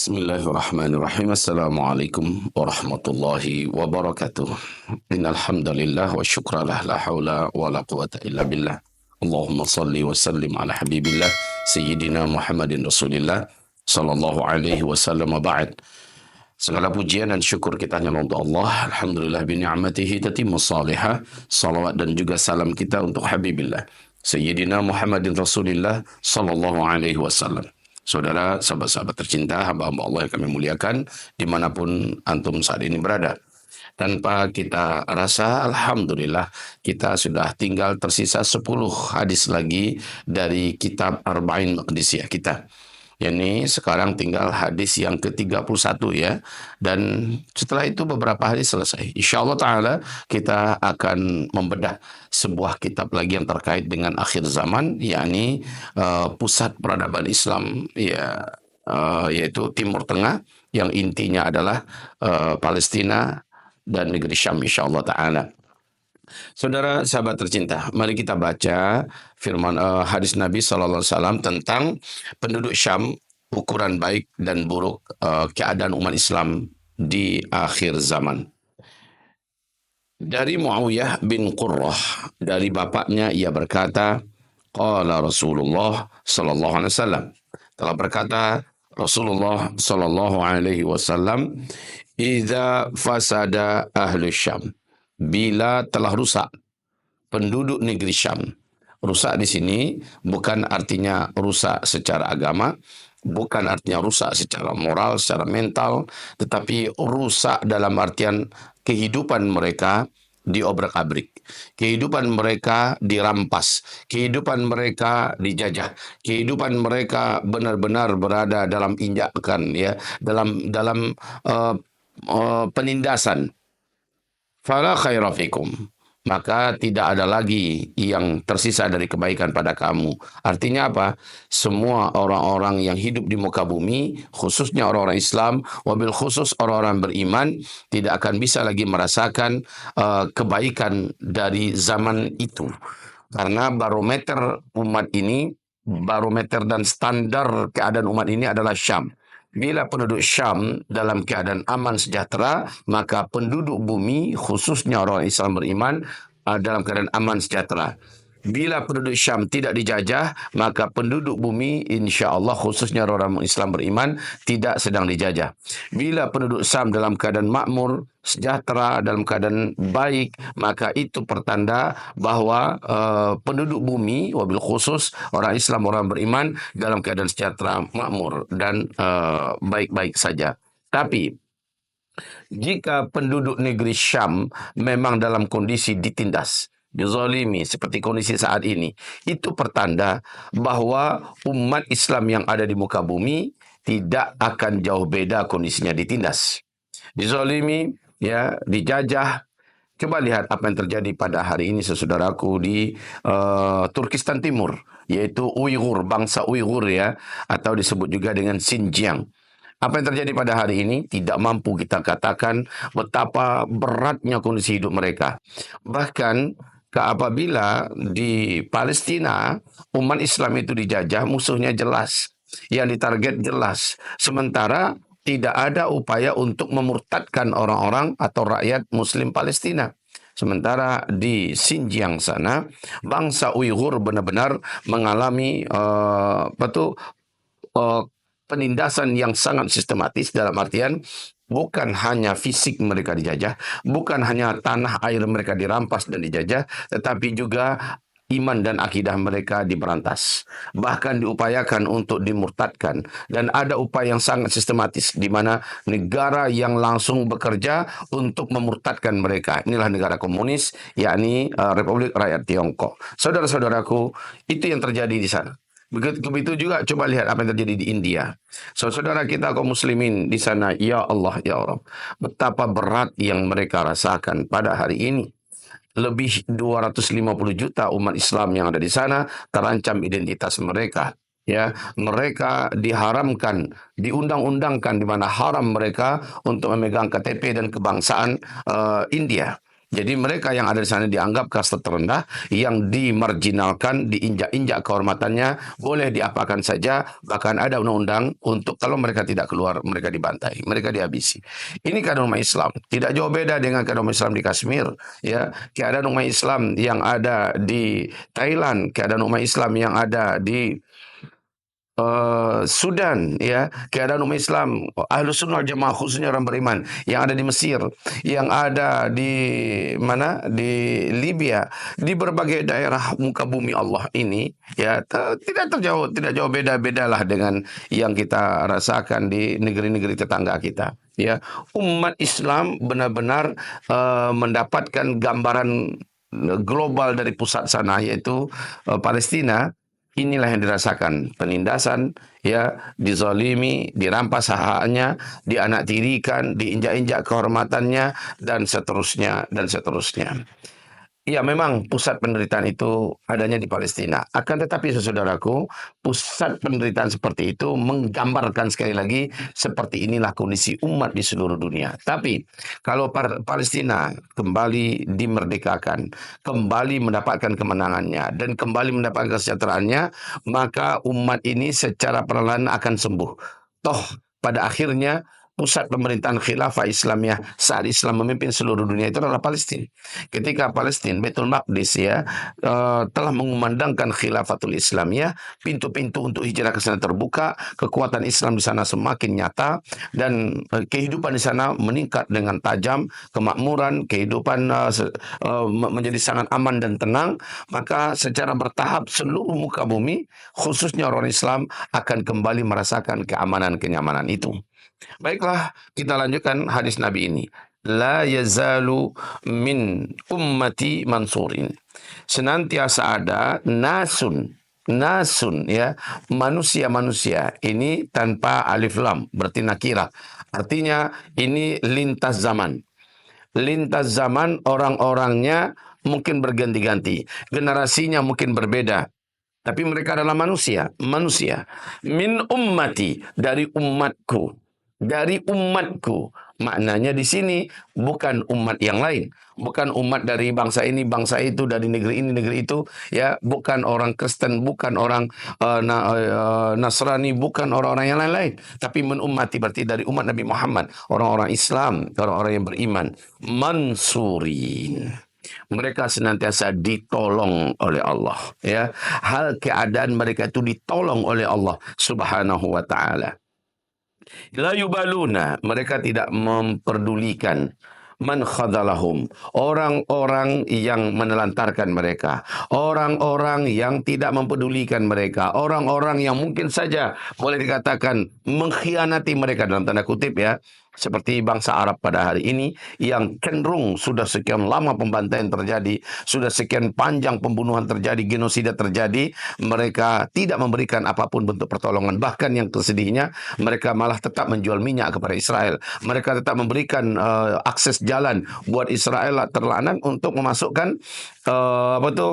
Bismillahirrahmanirrahim. Assalamualaikum warahmatullahi wabarakatuh. Innal hamdalillah wa syukralah la haula wa la quwata illa billah. Allahumma salli wa sallim ala habibillah sayyidina Muhammadin Rasulillah sallallahu alaihi wasallam wa ba'd. Segala pujian dan syukur kita hanya untuk Allah. Alhamdulillah bi ni'matihi tatimmus salihah. Salawat dan juga salam kita untuk habibillah sayyidina Muhammadin Rasulillah sallallahu alaihi wasallam. Saudara, sahabat-sahabat tercinta, hamba-hamba Allah yang kami muliakan, dimanapun antum saat ini berada. Tanpa kita rasa, Alhamdulillah, kita sudah tinggal tersisa 10 hadis lagi dari kitab Arba'in Maqdisiyah kita. Ini sekarang tinggal hadis yang ke-31 ya. Dan setelah itu beberapa hadis selesai. InsyaAllah ta'ala kita akan membedah sebuah kitab lagi yang terkait dengan akhir zaman, yakni pusat peradaban Islam ya, yaitu Timur Tengah, yang intinya adalah Palestina dan negeri Syam insyaAllah ta'ala. Saudara sahabat tercinta, mari kita baca firman hadis Nabi SAW tentang penduduk Syam, ukuran baik dan buruk keadaan umat Islam di akhir zaman. Dari Muawiyah bin Qurrah, dari bapaknya ia berkata, qala Rasulullah sallallahu alaihi wasallam, telah berkata Rasulullah sallallahu alaihi wasallam, idza fasada ahlu Syam, bila telah rusak penduduk negeri Syam. Rusak di sini bukan artinya rusak secara agama, bukan artinya rusak secara moral, secara mental, tetapi rusak dalam artian kehidupan mereka diobrak-abrik, kehidupan mereka dirampas, kehidupan mereka dijajah, kehidupan mereka benar-benar berada dalam injakan ya, dalam penindasan. Fala khaira fikum, maka tidak ada lagi yang tersisa dari kebaikan pada kamu. Artinya apa? Semua orang-orang yang hidup di muka bumi, khususnya orang-orang Islam, wabil khusus orang-orang beriman, tidak akan bisa lagi merasakan kebaikan dari zaman itu. Karena barometer umat ini, barometer dan standar keadaan umat ini adalah Syam. Bila penduduk Syam dalam keadaan aman sejahtera, maka penduduk bumi, khususnya orang Islam beriman, dalam keadaan aman sejahtera. Bila penduduk Syam tidak dijajah, maka penduduk bumi, insya Allah, khususnya orang Islam beriman, tidak sedang dijajah. Bila penduduk Syam dalam keadaan makmur, sejahtera, dalam keadaan baik, maka itu pertanda bahwa penduduk bumi, wabil khusus orang Islam, orang beriman, dalam keadaan sejahtera, makmur, dan baik-baik saja. Tapi jika penduduk negeri Syam memang dalam kondisi ditindas, dizalimi seperti kondisi saat ini, itu pertanda bahwa umat Islam yang ada di muka bumi tidak akan jauh beda kondisinya ditindas, dizalimi, ya, dijajah. Coba lihat apa yang terjadi pada hari ini, saudaraku, di Turkistan Timur, yaitu Uighur, bangsa Uighur ya, atau disebut juga dengan Xinjiang. Apa yang terjadi pada hari ini tidak mampu kita katakan betapa beratnya kondisi hidup mereka. Bahkan apabila di Palestina umat Islam itu dijajah, musuhnya jelas, yang ditarget jelas. Sementara tidak ada upaya untuk memurtadkan orang-orang atau rakyat Muslim Palestina. Sementara di Xinjiang sana, bangsa Uighur benar-benar mengalami penindasan yang sangat sistematis, dalam artian bukan hanya fisik mereka dijajah, bukan hanya tanah air mereka dirampas dan dijajah, tetapi juga iman dan akidah mereka diberantas, bahkan diupayakan untuk dimurtadkan. Dan ada upaya yang sangat sistematis di mana negara yang langsung bekerja untuk memurtadkan mereka. Inilah negara komunis, yakni Republik Rakyat Tiongkok. Saudara-saudaraku, itu yang terjadi di sana. Begitu juga coba lihat apa yang terjadi di India. Saudara kita kaum muslimin di sana, ya Allah, ya Allah, betapa berat yang mereka rasakan pada hari ini. Lebih 250 juta umat Islam yang ada di sana terancam identitas mereka. Ya, mereka diharamkan, diundang-undangkan di mana haram mereka untuk memegang KTP dan kebangsaan India. Jadi mereka yang ada di sana dianggap kasta terendah, yang dimarginalkan, diinjak-injak kehormatannya, boleh diapakan saja, bahkan ada undang-undang untuk kalau mereka tidak keluar, mereka dibantai, mereka dihabisi. Ini keadaan umat Islam, tidak jauh beda dengan keadaan umat Islam di Kashmir, ya, keadaan umat Islam yang ada di Thailand, keadaan umat Islam yang ada di Sudan, ya, keadaan umat Islam Ahlus Sunnah wal Jamaah, khususnya orang beriman yang ada di Mesir, yang ada di mana, di Libya, di berbagai daerah muka bumi Allah ini, ya, tidak jauh beda-bedalah dengan yang kita rasakan di negeri-negeri tetangga kita, ya. Umat Islam benar-benar mendapatkan gambaran global dari pusat sana, yaitu Palestina. Inilah yang dirasakan, penindasan, ya, dizalimi, dirampas hak-haknya, dianaktirikan, diinjak-injak kehormatannya, dan seterusnya, dan seterusnya. Ya, memang pusat penderitaan itu adanya di Palestina. Akan tetapi, saudaraku, pusat penderitaan seperti itu menggambarkan sekali lagi seperti inilah kondisi umat di seluruh dunia. Tapi kalau Palestina kembali dimerdekakan, kembali mendapatkan kemenangannya, dan kembali mendapatkan kesejahteraannya, maka umat ini secara perlahan akan sembuh. Toh pada akhirnya pusat pemerintahan khilafah Islamiyah saat Islam memimpin seluruh dunia itu adalah Palestina. Ketika Palestina, Baitul Maqdis, ya, telah mengumandangkan khilafatul Islamiyah, pintu-pintu untuk hijrah ke sana terbuka, kekuatan Islam di sana semakin nyata, dan kehidupan di sana meningkat dengan tajam, kemakmuran, kehidupan menjadi sangat aman dan tenang, maka secara bertahap seluruh muka bumi, khususnya orang Islam, akan kembali merasakan keamanan, kenyamanan itu. Baiklah, kita lanjutkan hadis Nabi ini. La yazalu min ummati mansurin. Senantiasa ada nasun, ya, manusia-manusia. Ini tanpa alif lam, berarti nakirah. Artinya ini lintas zaman. Lintas zaman, orang-orangnya mungkin berganti-ganti. Generasinya mungkin berbeda. Tapi mereka adalah manusia, manusia. Min ummati, dari umatku. Dari umatku. Maknanya di sini bukan umat yang lain. Bukan umat dari bangsa ini, bangsa itu, dari negeri ini, negeri itu. Ya, bukan orang Kristen, bukan orang Nasrani, bukan orang-orang yang lain-lain. Tapi min ummati berarti dari umat Nabi Muhammad. Orang-orang Islam, orang-orang yang beriman. Mansurin. Mereka senantiasa ditolong oleh Allah, ya. Hal keadaan mereka itu ditolong oleh Allah Subhanahu wa taala. La yubaluna, mereka tidak memperdulikan man khadalahum, orang-orang yang menelantarkan mereka, orang-orang yang tidak mempedulikan mereka, orang-orang yang mungkin saja boleh dikatakan mengkhianati mereka dalam tanda kutip, ya. Seperti bangsa Arab pada hari ini yang cenderung sudah sekian lama pembantaian terjadi, sudah sekian panjang pembunuhan terjadi, genosida terjadi, mereka tidak memberikan apapun bentuk pertolongan. Bahkan yang kesedihnya, mereka malah tetap menjual minyak kepada Israel. Mereka tetap memberikan akses jalan buat Israel terlanan untuk memasukkan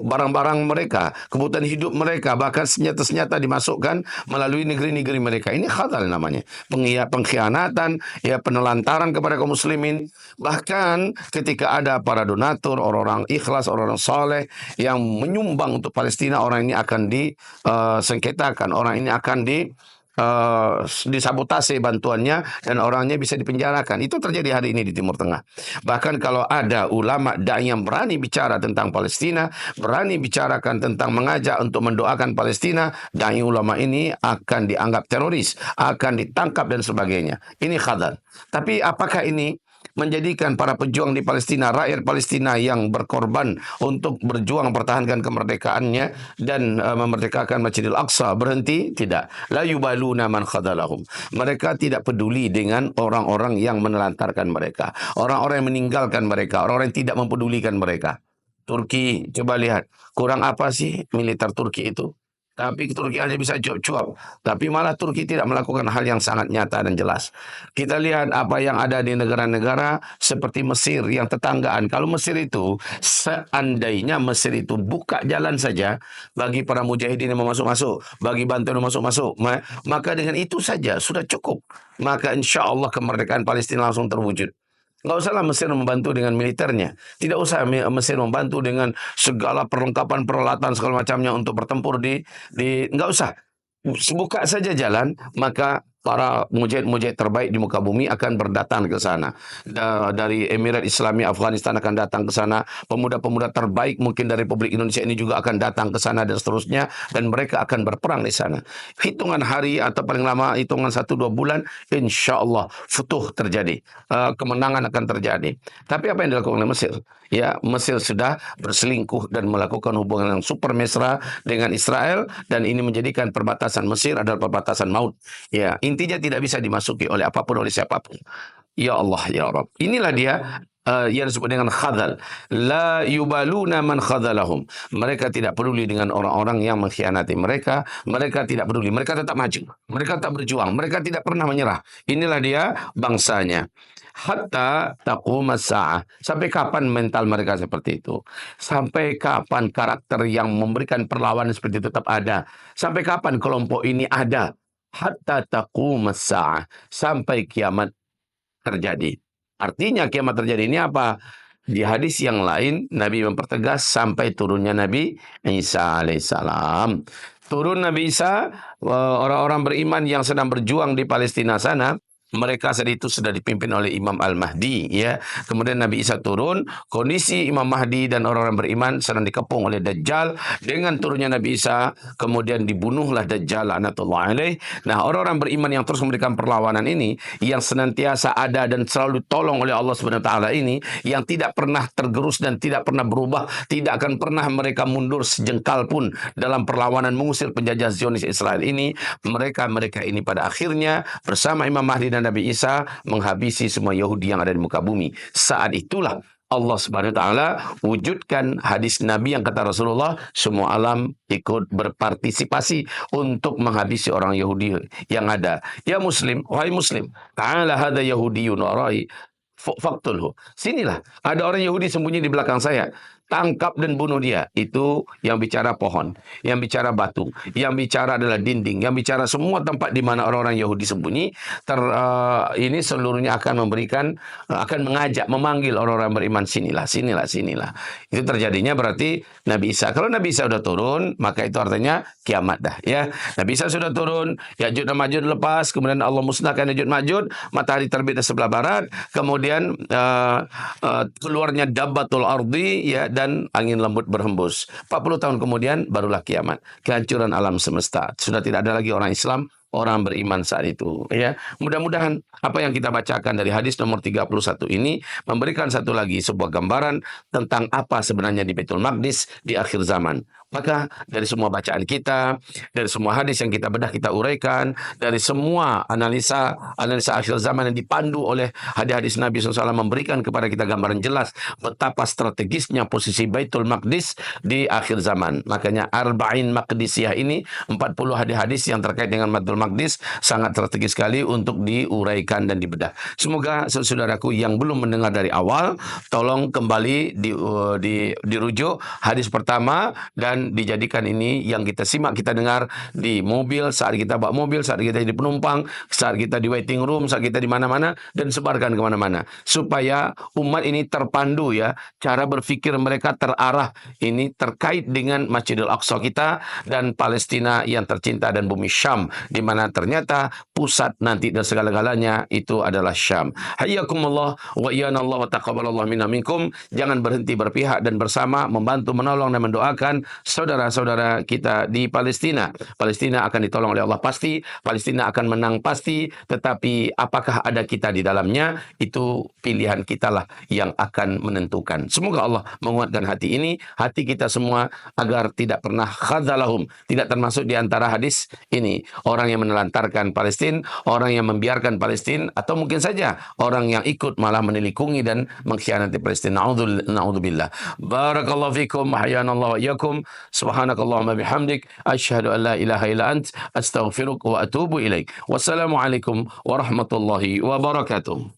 barang-barang mereka, kebutuhan hidup mereka, bahkan senjata-senjata dimasukkan melalui negeri-negeri mereka. Ini khadal namanya, pengkhianatan, ya, penelantaran kepada kaum muslimin. Bahkan ketika ada para donatur, orang-orang ikhlas, orang-orang soleh yang menyumbang untuk Palestina, orang ini akan disengketakan, orang ini akan disabotase bantuannya, dan orangnya bisa dipenjarakan. Itu terjadi hari ini di Timur Tengah. Bahkan kalau ada ulama dai yang berani bicara tentang Palestina, berani bicarakan tentang mengajak untuk mendoakan Palestina, dai ulama ini akan dianggap teroris, akan ditangkap dan sebagainya. Ini khadal. Tapi apakah ini menjadikan para pejuang di Palestina, rakyat Palestina yang berkorban untuk berjuang mempertahankan kemerdekaannya dan memerdekakan Masjidil Aqsa berhenti? Tidak. La yubaluna man khadalahum. Mereka tidak peduli dengan orang-orang yang menelantarkan mereka, orang-orang yang meninggalkan mereka, orang-orang yang tidak mempedulikan mereka. Turki, coba lihat, kurang apa sih militer Turki itu? Tapi Turki hanya bisa cuap-cuap. Tapi malah Turki tidak melakukan hal yang sangat nyata dan jelas. Kita lihat apa yang ada di negara-negara seperti Mesir yang tetanggaan. Kalau Mesir itu, seandainya Mesir itu buka jalan saja bagi para mujahidin yang mau masuk-masuk, bagi bantuan yang masuk-masuk, maka dengan itu saja sudah cukup. Maka insya Allah kemerdekaan Palestina langsung terwujud. Nggak usahlah Mesir membantu dengan militernya. Tidak usah Mesir membantu dengan segala perlengkapan peralatan segala macamnya untuk bertempur di nggak usah. Buka saja jalan, maka para mujahid-mujahid terbaik di muka bumi akan berdatang ke sana. Dari Emirat Islami Afghanistan akan datang ke sana. Pemuda-pemuda terbaik mungkin dari Republik Indonesia ini juga akan datang ke sana dan seterusnya. Dan mereka akan berperang di sana. Hitungan hari atau paling lama hitungan 1-2 bulan, insya Allah futuh terjadi. Kemenangan akan terjadi. Tapi apa yang dilakukan oleh Mesir? Ya, Mesir sudah berselingkuh dan melakukan hubungan yang super mesra dengan Israel, dan ini menjadikan perbatasan Mesir adalah perbatasan maut. Ya, intinya tidak bisa dimasuki oleh apapun, oleh siapapun. Ya Allah, ya Rabb. Inilah dia yang disebut dengan khadal. La yubaluna man khadalahum. Mereka tidak peduli dengan orang-orang yang mengkhianati mereka. Mereka tidak peduli. Mereka tetap maju. Mereka tetap berjuang. Mereka tidak pernah menyerah. Inilah dia bangsanya. Hatta taqumas sa'ah. Sampai kapan mental mereka seperti itu? Sampai kapan karakter yang memberikan perlawanan seperti itu tetap ada? Sampai kapan kelompok ini ada? Hatta taqumas sa'ah. Sampai kiamat terjadi. Artinya kiamat terjadi ini apa? Di hadis yang lain, Nabi mempertegas sampai turunnya Nabi Isa alaihissalam. Turun Nabi Isa, orang-orang beriman yang sedang berjuang di Palestina sana, mereka saat itu sudah dipimpin oleh Imam Al-Mahdi, ya. Kemudian Nabi Isa turun, kondisi Imam Mahdi dan orang-orang beriman sedang dikepung oleh Dajjal. Dengan turunnya Nabi Isa, kemudian dibunuhlah Dajjal laknatullah alaih. Nah, orang-orang beriman yang terus memberikan perlawanan ini, yang senantiasa ada dan selalu ditolong oleh Allah Subhanahu wa taala ini, yang tidak pernah tergerus dan tidak pernah berubah, tidak akan pernah mereka mundur sejengkal pun dalam perlawanan mengusir penjajah Zionis Israel ini. Mereka ini pada akhirnya bersama Imam Mahdi dan Nabi Isa menghabisi semua Yahudi yang ada di muka bumi. Saat itulah Allah Subhanahu wa taala wujudkan hadis Nabi yang kata Rasulullah, semua alam ikut berpartisipasi untuk menghabisi orang Yahudi yang ada. Ya Muslim, wahai Muslim, ta'ala hadza Yahudiyyun warai faktulhu. Sinilah ada orang Yahudi sembunyi di belakang saya. Tangkap dan bunuh dia. Itu yang bicara pohon, yang bicara batu, yang bicara adalah dinding, yang bicara semua tempat di mana orang-orang Yahudi sembunyi. Ini seluruhnya akan memberikan, akan mengajak, memanggil orang-orang beriman, sinilah, sinilah, sinilah. Itu terjadinya berarti Nabi Isa. Kalau Nabi Isa sudah turun, maka itu artinya kiamat dah. Ya, Nabi Isa sudah turun, Ya'juj dan Ma'juj lepas, kemudian Allah musnahkan Ya'juj Ma'juj, matahari terbit di sebelah barat, kemudian keluarnya dabbatul ardi, ya, dan angin lembut berhembus. 40 tahun kemudian barulah kiamat. Kehancuran alam semesta. Sudah tidak ada lagi orang Islam, orang beriman saat itu, ya. Mudah-mudahan apa yang kita bacakan dari hadis nomor 31 ini memberikan satu lagi sebuah gambaran tentang apa sebenarnya di Baitul Maqdis di akhir zaman. Maka dari semua bacaan kita, dari semua hadis yang kita bedah, kita uraikan, dari semua analisa akhir zaman yang dipandu oleh hadis-hadis Nabi SAW, memberikan kepada kita gambaran jelas betapa strategisnya posisi Baitul Maqdis di akhir zaman. Makanya Arba'in Maqdisiyah ini, 40 hadis-hadis yang terkait dengan Baitul Maqdis sangat strategis sekali untuk diuraikan dan dibedah. Semoga saudaraku yang belum mendengar dari awal, tolong kembali dirujuk hadis pertama dan dijadikan ini yang kita simak, kita dengar di mobil, saat kita bawa mobil, saat kita jadi penumpang, saat kita di waiting room, saat kita di mana-mana, dan sebarkan kemana-mana. Supaya umat ini terpandu, ya, cara berpikir mereka terarah. Ini terkait dengan Masjidil Aqsa kita dan Palestina yang tercinta dan bumi Syam, di mana ternyata pusat nanti dan segala-galanya itu adalah Syam. Hayyakumullah wa iyanallah wa taqabbalallah minna minkum. Jangan berhenti berpihak dan bersama membantu, menolong dan mendoakan saudara-saudara kita di Palestina. Palestina akan ditolong oleh Allah pasti, Palestina akan menang pasti, tetapi apakah ada kita di dalamnya, itu pilihan kita lah yang akan menentukan. Semoga Allah menguatkan hati ini, hati kita semua, agar tidak pernah khadzalahum, tidak termasuk di antara hadis ini orang yang menelantarkan Palestina, orang yang membiarkan Palestina, atau mungkin saja orang yang ikut malah menelikungi dan mengkhianati Palestina. Na'udzubillah. Barakallahu fikum, ahyanallahu wa iyyakum. Subhanakallahumma bihamdik, asyhadu an la ilaha illa ant, astaghfiruka wa atubu ilaik. Wassalamualaikum warahmatullahi wabarakatuh.